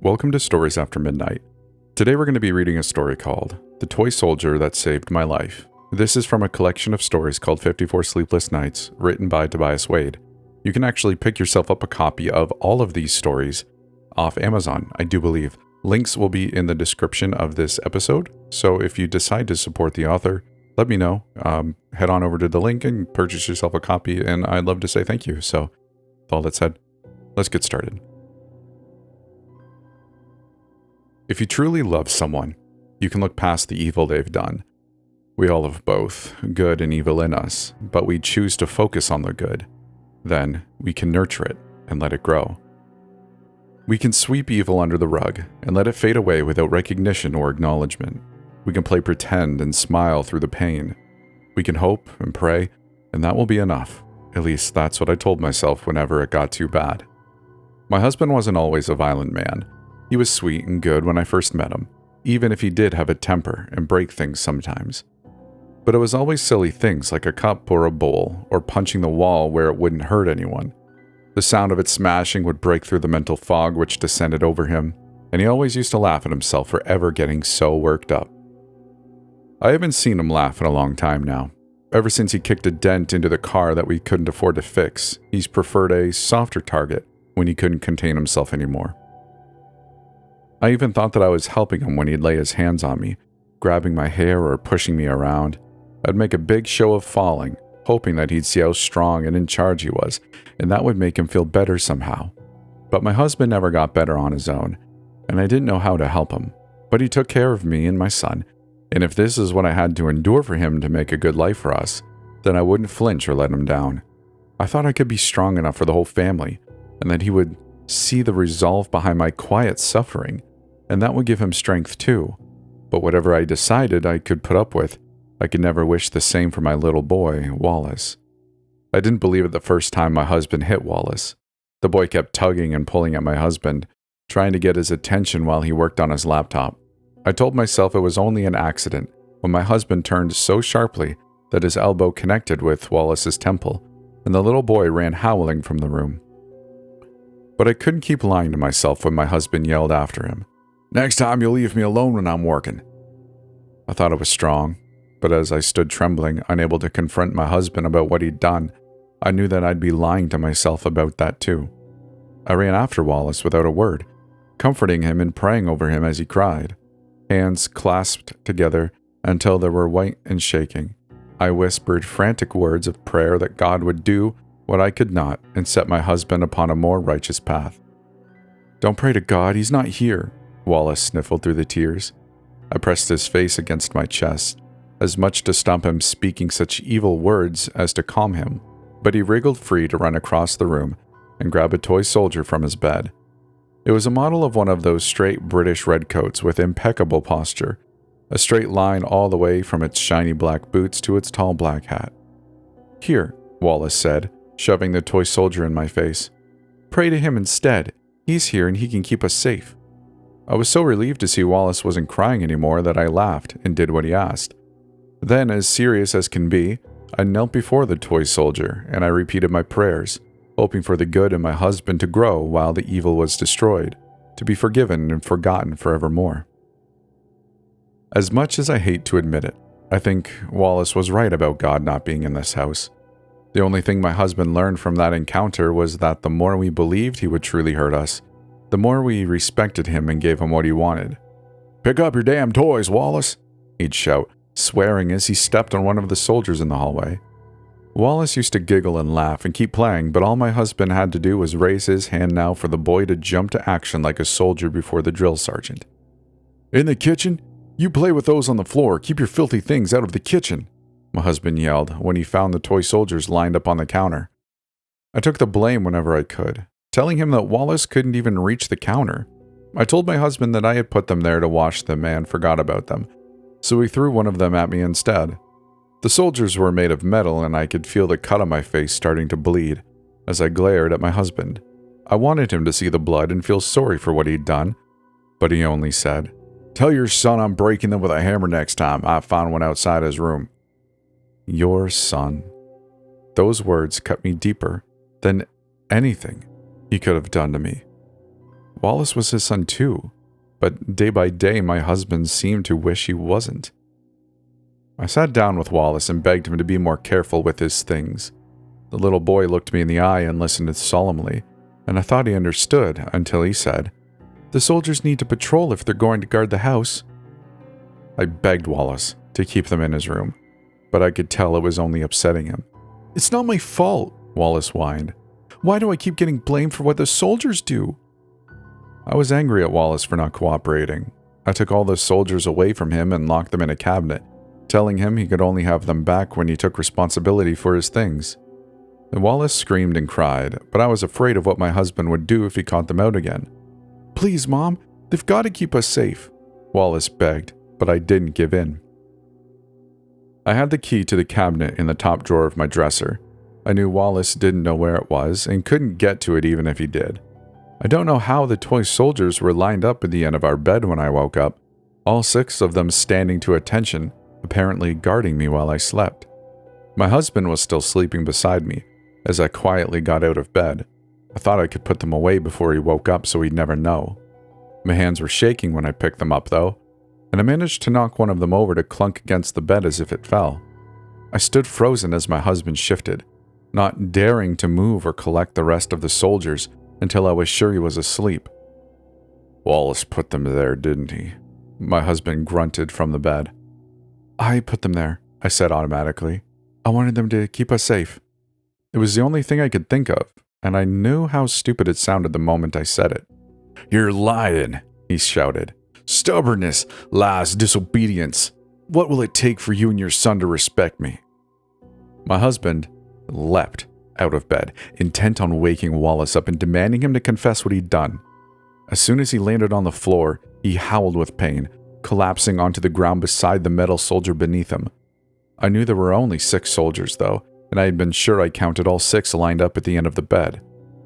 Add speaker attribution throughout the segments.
Speaker 1: Welcome to Stories After Midnight. Today we're going to be reading a story called The Toy Soldier That Saved My Life. This is from a collection of stories called 54 Sleepless Nights, written by Tobias Wade. You can actually pick yourself up a copy of all of these stories off Amazon, I do believe. Links will be in the description of this episode, so if you decide to support the author, let me know. Head on over to the link and purchase yourself a copy, and I'd love to say thank you. So, with all that said, let's get started. If you truly love someone, you can look past the evil they've done. We all have both good and evil in us, but we choose to focus on the good. Then we can nurture it and let it grow. We can sweep evil under the rug and let it fade away without recognition or acknowledgement. We can play pretend and smile through the pain. We can hope and pray, and that will be enough. At least that's what I told myself whenever it got too bad. My husband wasn't always a violent man. He was sweet and good when I first met him, even if he did have a temper and break things sometimes. But it was always silly things like a cup or a bowl, or punching the wall where it wouldn't hurt anyone. The sound of it smashing would break through the mental fog which descended over him, and he always used to laugh at himself for ever getting so worked up. I haven't seen him laugh in a long time now. Ever since he kicked a dent into the car that we couldn't afford to fix, he's preferred a softer target when he couldn't contain himself anymore. I even thought that I was helping him when he'd lay his hands on me, grabbing my hair or pushing me around. I'd make a big show of falling, hoping that he'd see how strong and in charge he was, and that would make him feel better somehow. But my husband never got better on his own, and I didn't know how to help him. But he took care of me and my son, and if this is what I had to endure for him to make a good life for us, then I wouldn't flinch or let him down. I thought I could be strong enough for the whole family, and that he would see the resolve behind my quiet suffering, and that would give him strength too. But whatever I decided I could put up with, I could never wish the same for my little boy, Wallace. I didn't believe it the first time my husband hit Wallace. The boy kept tugging and pulling at my husband, trying to get his attention while he worked on his laptop. I told myself it was only an accident when my husband turned so sharply that his elbow connected with Wallace's temple, and the little boy ran howling from the room. But I couldn't keep lying to myself when my husband yelled after him, "Next time you'll leave me alone when I'm working." I thought I was strong, but as I stood trembling, unable to confront my husband about what he'd done, I knew that I'd be lying to myself about that too. I ran after Wallace without a word, comforting him and praying over him as he cried. Hands clasped together until they were white and shaking, I whispered frantic words of prayer that God would do what I could not and set my husband upon a more righteous path. "Don't pray to God, he's not here," Wallace sniffled through the tears. I pressed his face against my chest, as much to stop him speaking such evil words as to calm him, but he wriggled free to run across the room and grab a toy soldier from his bed. It was a model of one of those straight British redcoats with impeccable posture, a straight line all the way from its shiny black boots to its tall black hat. "Here," Wallace said, shoving the toy soldier in my face. "Pray to him instead. He's here and he can keep us safe." I was so relieved to see Wallace wasn't crying anymore that I laughed and did what he asked. Then, as serious as can be, I knelt before the toy soldier and I repeated my prayers, hoping for the good in my husband to grow while the evil was destroyed, to be forgiven and forgotten forevermore. As much as I hate to admit it, I think Wallace was right about God not being in this house. The only thing my husband learned from that encounter was that the more we believed he would truly hurt us, the more we respected him and gave him what he wanted. "Pick up your damn toys, Wallace," he'd shout, swearing as he stepped on one of the soldiers in the hallway. Wallace used to giggle and laugh and keep playing, but all my husband had to do was raise his hand now for the boy to jump to action like a soldier before the drill sergeant. "In the kitchen? You play with those on the floor. Keep your filthy things out of the kitchen," my husband yelled when he found the toy soldiers lined up on the counter. I took the blame whenever I could, telling him that Wallace couldn't even reach the counter. I told my husband that I had put them there to wash them and forgot about them, so he threw one of them at me instead. The soldiers were made of metal and I could feel the cut on my face starting to bleed as I glared at my husband. I wanted him to see the blood and feel sorry for what he'd done, but he only said, "Tell your son I'm breaking them with a hammer next time I find one outside his room." Your son. Those words cut me deeper than anything he could have done to me. Wallace was his son too, but day by day my husband seemed to wish he wasn't. I sat down with Wallace and begged him to be more careful with his things. The little boy looked me in the eye and listened solemnly, and I thought he understood until he said, "The soldiers need to patrol if they're going to guard the house." I begged Wallace to keep them in his room, but I could tell it was only upsetting him. "It's not my fault," Wallace whined. "Why do I keep getting blamed for what the soldiers do?" I was angry at Wallace for not cooperating. I took all the soldiers away from him and locked them in a cabinet, telling him he could only have them back when he took responsibility for his things. And Wallace screamed and cried, but I was afraid of what my husband would do if he caught them out again. "Please, Mom, they've got to keep us safe," Wallace begged, but I didn't give in. I had the key to the cabinet in the top drawer of my dresser. I knew Wallace didn't know where it was and couldn't get to it even if he did. I don't know how the toy soldiers were lined up at the end of our bed when I woke up, all 6 of them standing to attention, apparently guarding me while I slept. My husband was still sleeping beside me as I quietly got out of bed. I thought I could put them away before he woke up so he'd never know. My hands were shaking when I picked them up though, and I managed to knock one of them over to clunk against the bed as if it fell. I stood frozen as my husband shifted, not daring to move or collect the rest of the soldiers until I was sure he was asleep. "Wallace put them there, didn't he?" My husband grunted from the bed. "I put them there," I said automatically. "I wanted them to keep us safe." It was the only thing I could think of, and I knew how stupid it sounded the moment I said it. "You're lying," he shouted. "Stubbornness, lies, disobedience. What will it take for you and your son to respect me?" My husband leapt out of bed, intent on waking Wallace up and demanding him to confess what he'd done. As soon as he landed on the floor, he howled with pain, collapsing onto the ground beside the metal soldier beneath him. I knew there were only 6 soldiers, though, and I had been sure I counted all 6 lined up at the end of the bed.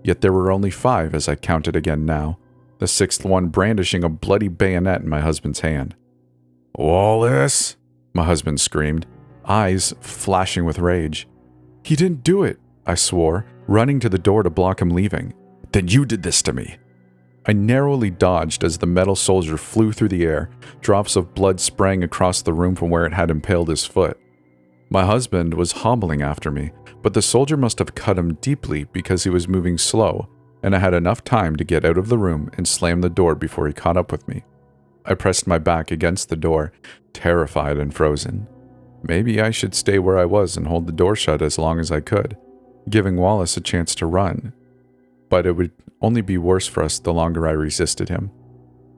Speaker 1: Yet there were only 5 as I counted again now, the 6th one brandishing a bloody bayonet in my husband's hand. "Wallace!" my husband screamed, eyes flashing with rage. "He didn't do it," I swore, running to the door to block him leaving. "Then you did this to me." I narrowly dodged as the metal soldier flew through the air, drops of blood spraying across the room from where it had impaled his foot. My husband was hobbling after me, but the soldier must have cut him deeply because he was moving slow, and I had enough time to get out of the room and slam the door before he caught up with me. I pressed my back against the door, terrified and frozen. Maybe I should stay where I was and hold the door shut as long as I could, giving Wallace a chance to run. But it would only be worse for us the longer I resisted him.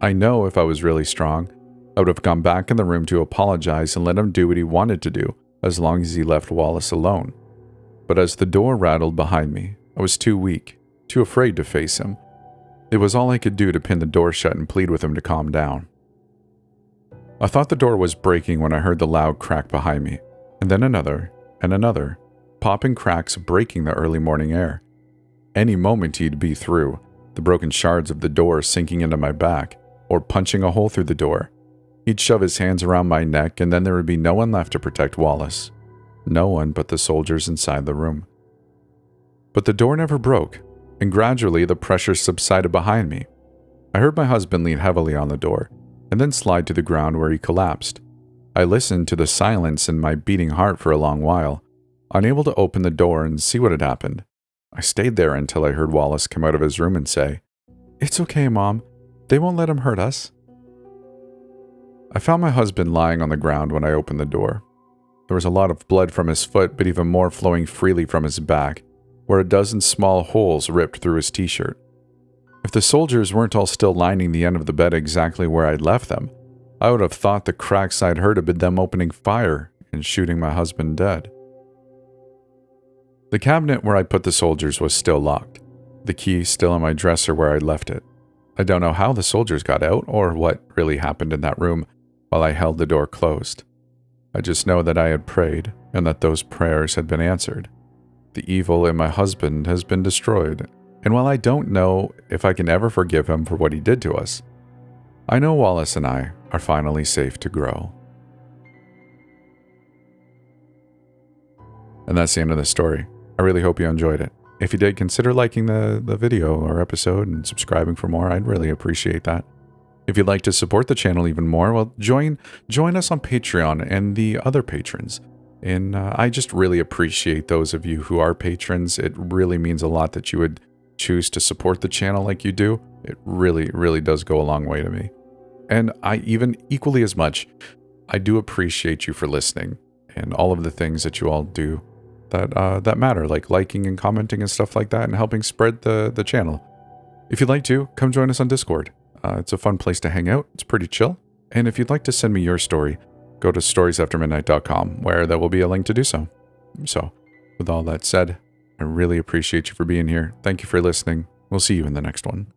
Speaker 1: I know if I was really strong, I would have gone back in the room to apologize and let him do what he wanted to do, as long as he left Wallace alone. But as the door rattled behind me, I was too weak, too afraid to face him. It was all I could do to pin the door shut and plead with him to calm down. I thought the door was breaking when I heard the loud crack behind me, and then another, and another, popping cracks breaking the early morning air. Any moment he'd be through, the broken shards of the door sinking into my back, or punching a hole through the door. He'd shove his hands around my neck, and then there would be no one left to protect Wallace. No one but the soldiers inside the room. But the door never broke, and gradually the pressure subsided behind me. I heard my husband lean heavily on the door, and then slide to the ground where he collapsed. I listened to the silence and my beating heart for a long while, unable to open the door and see what had happened. I stayed there until I heard Wallace come out of his room and say, "It's okay, Mom. They won't let him hurt us." I found my husband lying on the ground when I opened the door. There was a lot of blood from his foot, but even more flowing freely from his back, where a dozen small holes ripped through his t-shirt. If the soldiers weren't all still lining the end of the bed exactly where I'd left them, I would have thought the cracks I'd heard had been them opening fire and shooting my husband dead. The cabinet where I put the soldiers was still locked, the key still in my dresser where I'd left it. I don't know how the soldiers got out or what really happened in that room while I held the door closed. I just know that I had prayed and that those prayers had been answered. The evil in my husband has been destroyed, and while I don't know if I can ever forgive him for what he did to us, I know Wallace and I are finally safe to grow. And that's the end of the story. I really hope you enjoyed it. If you did, consider liking the video or episode and subscribing for more. I'd really appreciate that. If you'd like to support the channel even more, well, join us on Patreon and the other patrons. And I just really appreciate those of you who are patrons. It really means a lot that you would choose to support the channel like you do. It really, really does go a long way to me. And I even equally as much, I do appreciate you for listening and all of the things that you all do that matter, like liking and commenting and stuff like that and helping spread the channel. If you'd like to, come join us on Discord. It's a fun place to hang out. It's pretty chill. And if you'd like to send me your story, go to storiesaftermidnight.com, where there will be a link to do so. So, with all that said, I really appreciate you for being here. Thank you for listening. We'll see you in the next one.